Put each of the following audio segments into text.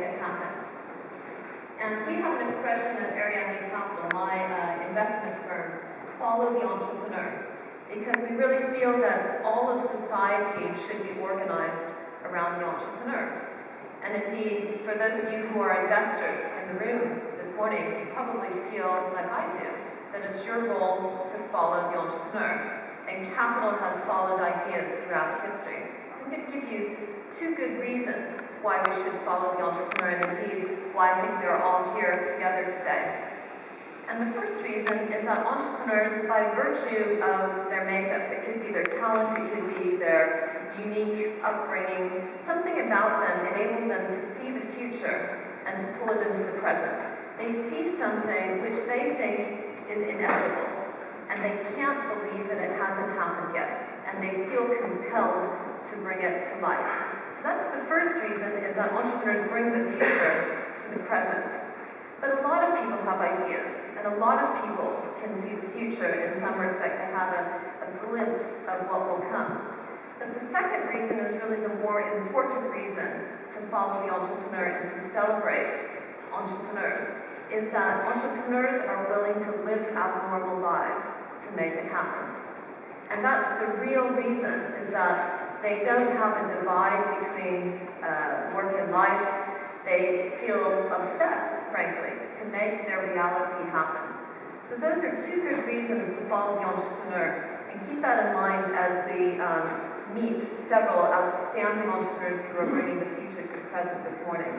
it happen. And we have an expression at Ariadne Capital, my investment firm, follow the entrepreneur, because we really feel that all of society should be organized around the entrepreneur. And indeed, for those of you who are investors in the room this morning, you probably feel like I do, that it's your role to follow the entrepreneur. And capital has followed ideas throughout history. So I'm going to give you two good reasons why we should follow the entrepreneur, and indeed why I think they're all here together today. And the first reason is that entrepreneurs, by virtue of their makeup, it could be their talent, it could be their unique upbringing, something about them enables them to see the future and to pull it into the present. They see something which they think is inevitable, and they can't believe that it hasn't happened yet, and they feel compelled to bring it to life. So that's the first reason, is that entrepreneurs bring the future to the present. But a lot of people have ideas, and a lot of people can see the future. In some respect, they have a glimpse of what will come. But the second reason is really the more important reason to follow the entrepreneur and to celebrate entrepreneurs, is that entrepreneurs are willing to live abnormal lives to make it happen. And that's the real reason, is that they don't have a divide between work and life. They feel obsessed, frankly, to make their reality happen. So those are two good reasons to follow the entrepreneur. And keep that in mind as we meet several outstanding entrepreneurs who are bringing the future to the present this morning.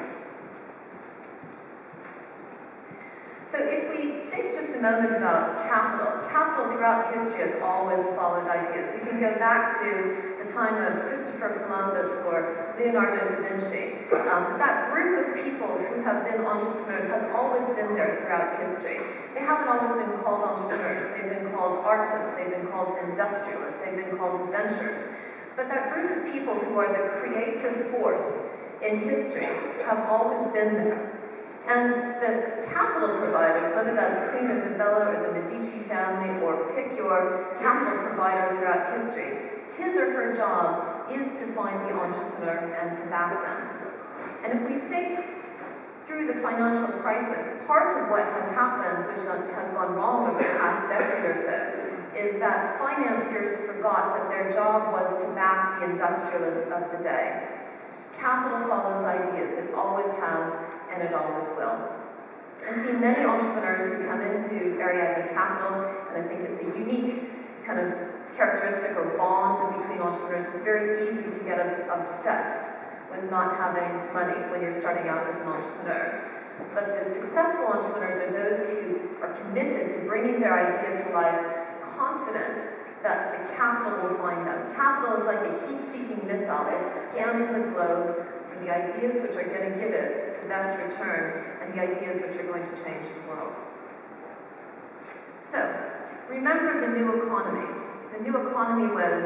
So if we think just a moment about capital throughout history has always followed ideas. We can go back to the time of Christopher Columbus or Leonardo da Vinci. That group of people who have been entrepreneurs has always been there throughout history. They haven't always been called entrepreneurs. They've been called artists. They've been called industrialists. They've been called inventors. But that group of people who are the creative force in history have always been there. And the capital providers, whether that's Queen Isabella or the Medici family, or pick your capital provider throughout history, his or her job is to find the entrepreneur and to back them. And if we think through the financial crisis, part of what has happened, which has gone wrong over the past decade or so, is that financiers forgot that their job was to back the industrialists of the day. Capital follows ideas. It always has, and it always will. I've seen many entrepreneurs who come into Ariadne Capital, and I think it's a unique kind of characteristic or bond between entrepreneurs. It's very easy to get obsessed with not having money when you're starting out as an entrepreneur. But the successful entrepreneurs are those who are committed to bringing their idea to life, confident that the capital will find them. Capital is like a heat-seeking missile. It's scanning the globe for the ideas which are going to give it the best return, and the ideas which are going to change the world. So, remember the new economy. The new economy was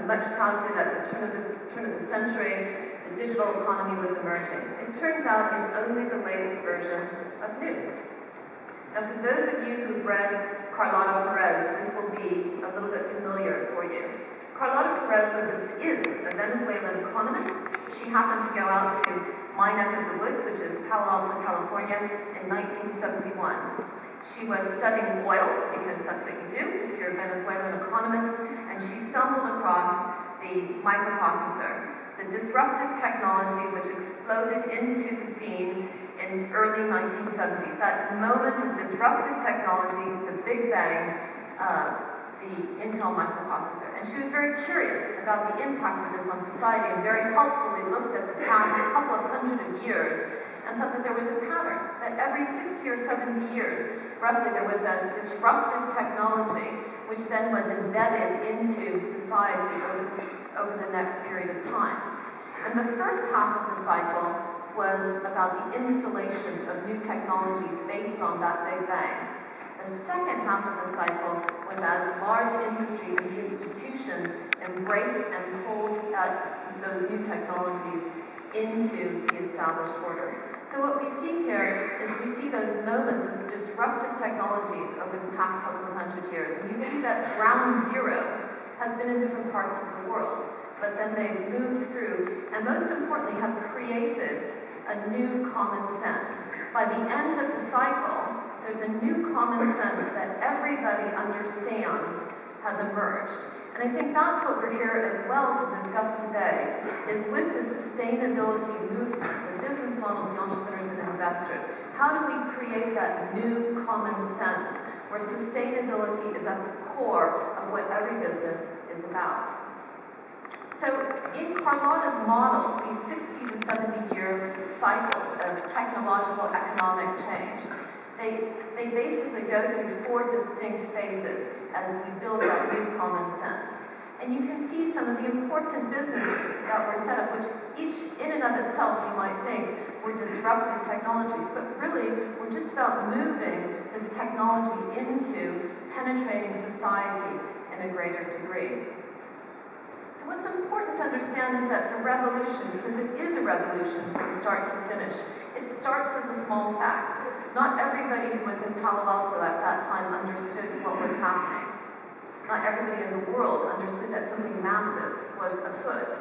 much touted at the turn of the century. The digital economy was emerging. It turns out it's only the latest version of new. Now, for those of you who've read Carlota Perez, this will be a little bit familiar for you. Carlota Perez is a Venezuelan economist. She happened to go out to my neck of the woods, which is Palo Alto, California, in 1971. She was studying oil, because that's what you do if you're a Venezuelan economist, and she stumbled across the microprocessor, the disruptive technology which exploded into the scene in early 1970s. That moment of disruptive technology, the Big Bang, the Intel microprocessor. And she was very curious about the impact of this on society, and very helpfully looked at the past couple of hundred of years and thought that there was a pattern, that every 60 or 70 years, roughly, there was a disruptive technology which then was embedded into society over the next period of time. And the first half of the cycle was about the installation of new technologies based on that Big Bang. The second half of the cycle was as large industry and the institutions embraced and pulled those new technologies into the established order. So what we see here is we see those moments of disruptive technologies over the past couple of hundred years. And you see that ground zero has been in different parts of the world, but then they've moved through, and most importantly, have created a new common sense. By the end of the cycle, there's a new common sense that everybody understands has emerged. And I think that's what we're here as well to discuss today, is with the sustainability movement, the business models, the entrepreneurs and investors, how do we create that new common sense where sustainability is at the core of what every business is about? So in Carlotta's model, these 60 to 70-year cycles of technological economic change, they basically go through 4 distinct phases as we build that new common sense. And you can see some of the important businesses that were set up, which each in and of itself you might think were disruptive technologies, but really we're just about moving this technology into penetrating society in a greater degree. So what's important to understand is that the revolution, because it is a revolution from start to finish, it starts as a small fact. Not everybody who was in Palo Alto at that time understood what was happening. Not everybody in the world understood that something massive was afoot.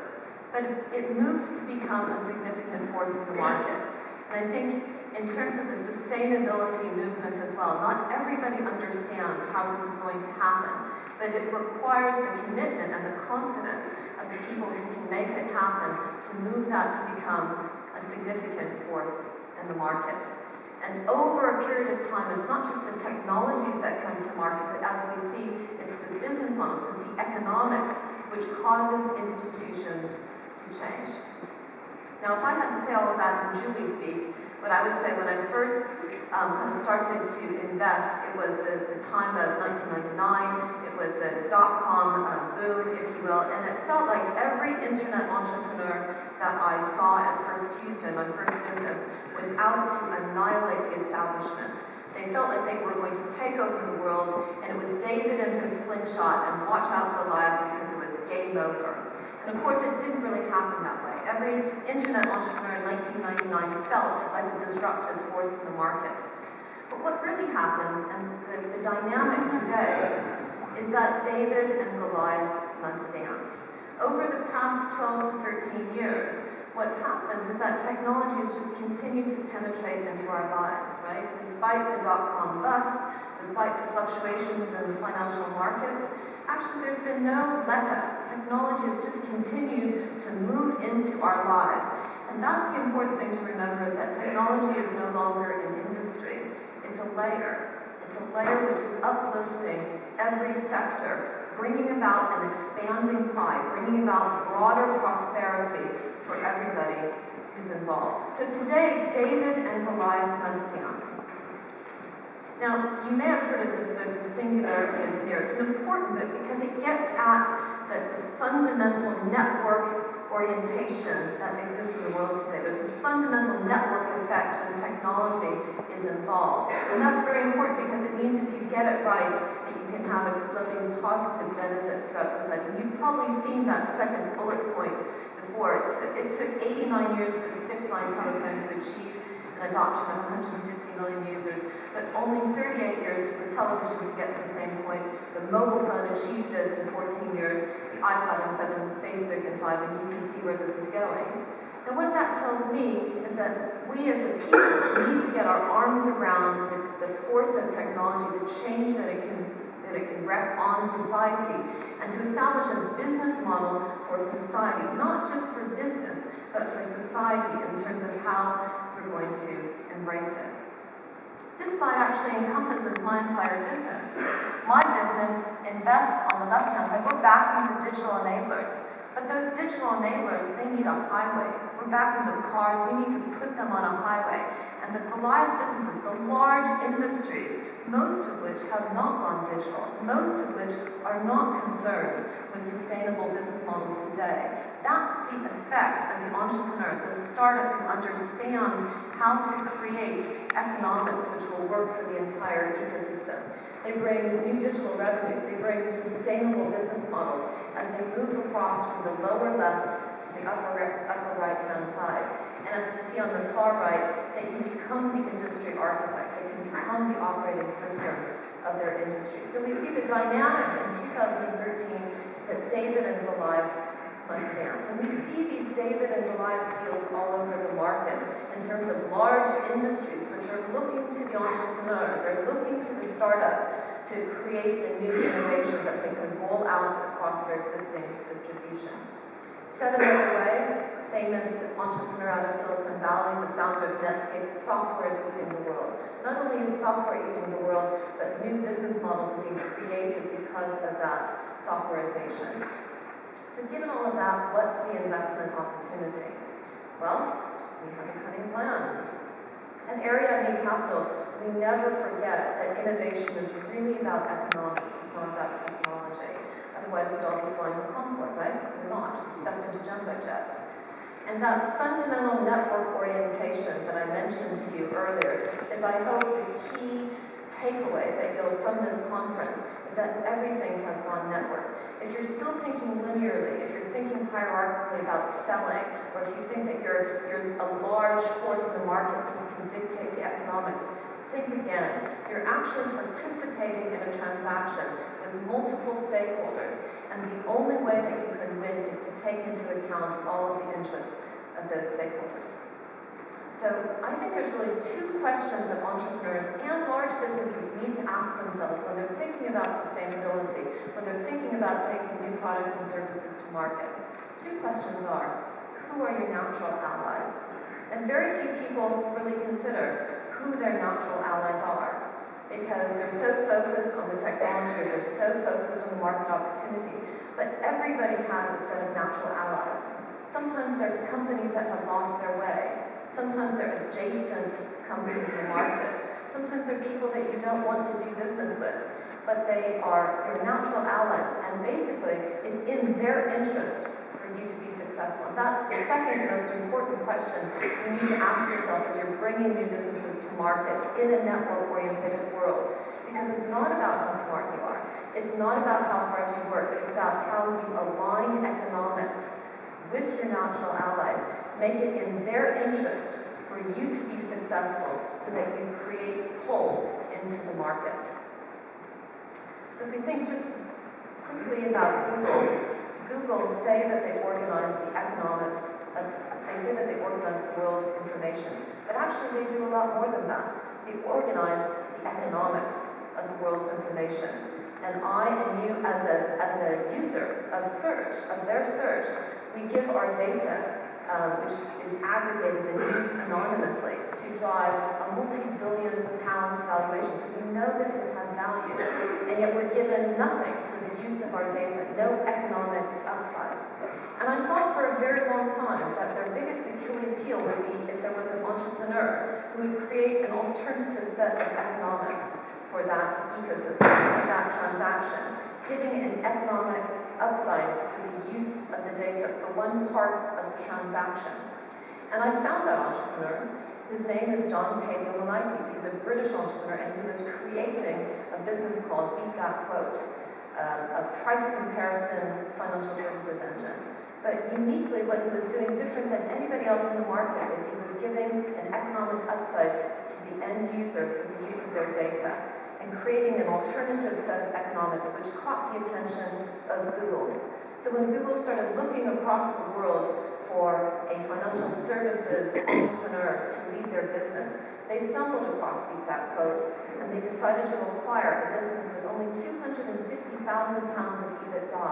But it moves to become a significant force in the market. And I think in terms of the sustainability movement as well, not everybody understands how this is going to happen, but it requires the commitment and the confidence of the people who can make it happen to move that to become a significant force in the market. And over a period of time, it's not just the technologies that come to market, but as we see, it's the business models, it's the economics, which causes institutions to change. Now, if I had to say all of that in Julie speak, what I would say when I first kind of started to invest, it was the time of 1999, it was the dot-com boom, if you will, and it felt like every internet entrepreneur that I saw at First Tuesday, my first business, was out to annihilate the establishment. They felt like they were going to take over the world, and it was David and his slingshot, and watch out Goliath because it was game over. And of course, it didn't really happen that way. Every internet entrepreneur in 1999 felt like a disruptive force in the market. But what really happens, and the dynamic today, is that David and Goliath must dance. Over the past 12 to 13 years, what's happened is that technology has just continued to penetrate into our lives, right? Despite the dot-com bust, despite the fluctuations in the financial markets, actually there's been no let-up. Technology has just continued to move into our lives. And that's the important thing to remember, is that technology is no longer an industry. It's a layer. It's a layer which is uplifting every sector, bringing about an expanding pie, bringing about broader prosperity for everybody who's involved. So today, David and Goliath must dance. Now, you may have heard of this book, The Singularity is Near. It's an important book because it gets at the fundamental network orientation that exists in the world today. There's a fundamental network effect when technology is involved. And that's very important because it means if you get it right, that you can have exploding positive benefits throughout society. You've probably seen that second bullet point before. It took 89 years for the fixed line telephone to achieve an adoption of 150 million users, but only 38 years for television to get to the same point. The mobile phone achieved this in 14 years, the iPod in 7, Facebook in 5, and you can see where this is going. And what that tells me is that we as a people need to get our arms around the force of technology, the change that it can wreak on society, and to establish a business model for society, not just for business, but for society in terms of how we're going to embrace it. This slide actually encompasses my entire business. My business invests on the left-hand side. We're backing the digital enablers. But those digital enablers, they need a highway. We're backing the cars. We need to put them on a highway. And the Goliath businesses, the large industries, most of which have not gone digital, most of which are not concerned with sustainable business models today. That's the effect of the entrepreneur, the startup who understands how to create economics which will work for the entire ecosystem. They bring new digital revenues, they bring sustainable business models as they move across from the lower left to the upper right-hand side. And as we see on the far right, they can become the industry architect, they can become the operating system of their industry. So we see the dynamic in 2013 is that David and Goliath must dance. And we see these David and Goliath deals all over the market in terms of large industries which are looking to the entrepreneur, they're looking to the startup to create the new innovation that they can roll out across their existing distribution. Said another way, famous entrepreneur out of Silicon Valley, the founder of Netscape, software is eating the world. Not only is software eating the world, but new business models are being created because of that softwareization. So given all of that, what's the investment opportunity? Well, we have a cunning plan. At Ariadne Capital, we never forget that innovation is really about economics, it's not about technology. Otherwise, we'd all be flying the Concorde, right? We're not. We're stuck into jumbo jets. And that fundamental network orientation that I mentioned to you earlier is, I hope, the key takeaway that you'll from this conference is that everything has gone network. If you're still thinking linearly, if you're thinking hierarchically about selling, or if you think that you're a large force in the markets who can dictate the economics, think again. You're actually participating in a transaction with multiple stakeholders, and the only way that you can win is to take into account all of the interests of those stakeholders. So I think there's really two questions that entrepreneurs and large businesses need to ask themselves when they're thinking about sustainability, when they're thinking about taking new products and services to market. Two questions are, who are your natural allies? And very few people really consider who their natural allies are, because they're so focused on the technology, they're so focused on the market opportunity. But everybody has a set of natural allies. Sometimes they're companies that have lost their way. Sometimes they're adjacent companies in the market. Sometimes they're people that you don't want to do business with, but they are your natural allies, and basically it's in their interest for you to be successful. And that's the second most important question you need to ask yourself as you're bringing new businesses to market in a network-oriented world. Because it's not about how smart you are. It's not about how hard you work. It's about how you align economics with your natural allies. Make it in their interest for you to be successful so that you create pull into the market. So if we think just quickly about Google say that they organize the economics, they say that they organize the world's information, but actually they do a lot more than that. They organize the economics of the world's information. And I and you as a user of their search, we give our data which is aggregated and used anonymously to drive a multi-billion-pound valuation. So we know that it has value, and yet we're given nothing for the use of our data, no economic upside. And I thought for a very long time that their biggest Achilles heel would be if there was an entrepreneur who would create an alternative set of economics for that ecosystem, for that transaction, giving an economic upside for the use of the data for one part of the transaction. And I found that entrepreneur. His name is John Pagano-Militis. He's a British entrepreneur, and he was creating a business called Beat That Quote, a price comparison financial services engine. But uniquely, what he was doing different than anybody else in the market is he was giving an economic upside to the end user for the use of their data, and creating an alternative set of economics which caught the attention of Google. So when Google started looking across the world for a financial services entrepreneur to lead their business, they stumbled across Beat That Quote, and they decided to acquire a business with only £250,000 of EBITDA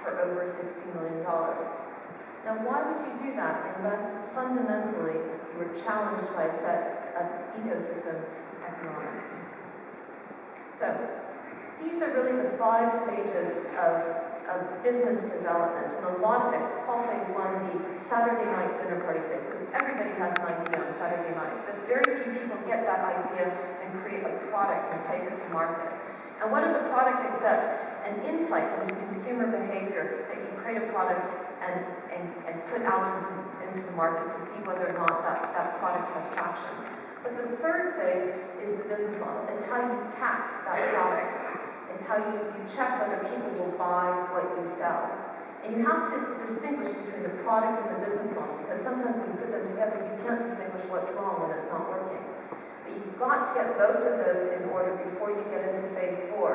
for over $60 million. Now, why would you do that unless fundamentally you were challenged by a set of ecosystem economics? So, these are really the 5 stages of business development, and a lot of it, call phase 1 the Saturday night dinner party phase, because everybody has an idea on Saturday nights, but very few people get that idea and create a product and take it to market. And what is a product except an insight into consumer behavior that you create a product and put out into the market to see whether or not that product has traction. But the third phase is the business model. It's how you tax that product. It's how you check whether people will buy what you sell. And you have to distinguish between the product and the business model, because sometimes when you put them together, you can't distinguish what's wrong when it's not working. But you've got to get both of those in order before you get into phase 4,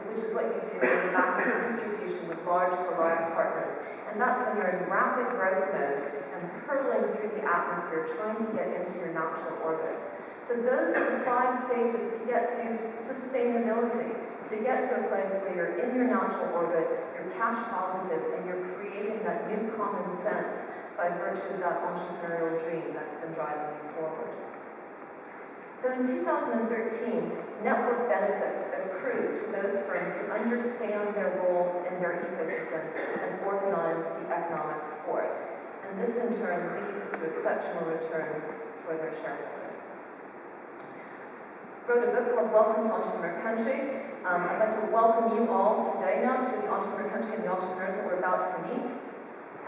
which is what you do in the back of distribution with large Goliath partners. And And that's when you're in rapid growth mode and hurtling through the atmosphere, trying to get into your natural orbit. So those are the 5 stages to get to sustainability, to get to a place where you're in your natural orbit, you're cash positive, and you're creating that new common sense by virtue of that entrepreneurial dream that's been driving you forward. So in 2013, network benefits accrue to those firms who understand their role in their ecosystem and organize the economics for it. And this in turn leads to exceptional returns for their shareholders. Wrote a book called Welcome to Entrepreneur Country. I'd like to welcome you all today now to the Entrepreneur Country and the entrepreneurs that we're about to meet.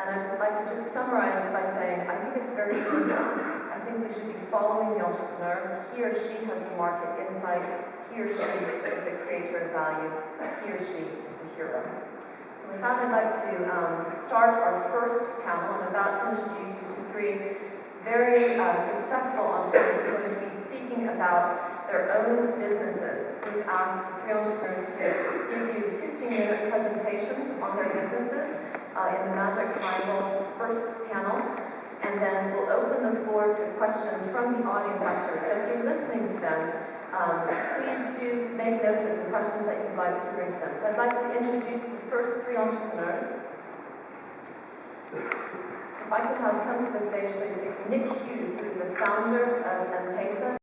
And I'd like to just summarize by saying, I think it's very simple. I think we should be following the entrepreneur. He or she has the market insight. He or she is the creator of value. He or she is the hero. So with that, I'd like to start our first panel. I'm about to introduce you to 3 very successful entrepreneurs who are going to be speaking about their own businesses. We've asked 3 entrepreneurs to give you 15-minute presentations on their businesses in the Magic Triangle first panel, and then we'll open the floor to questions from the audience afterwards. As you're listening to them, please do make notes of questions that you'd like to bring to them. So I'd like to introduce the first 3 entrepreneurs. If I could have come to the stage, please, Nick Hughes, who is the founder of M-Pesa.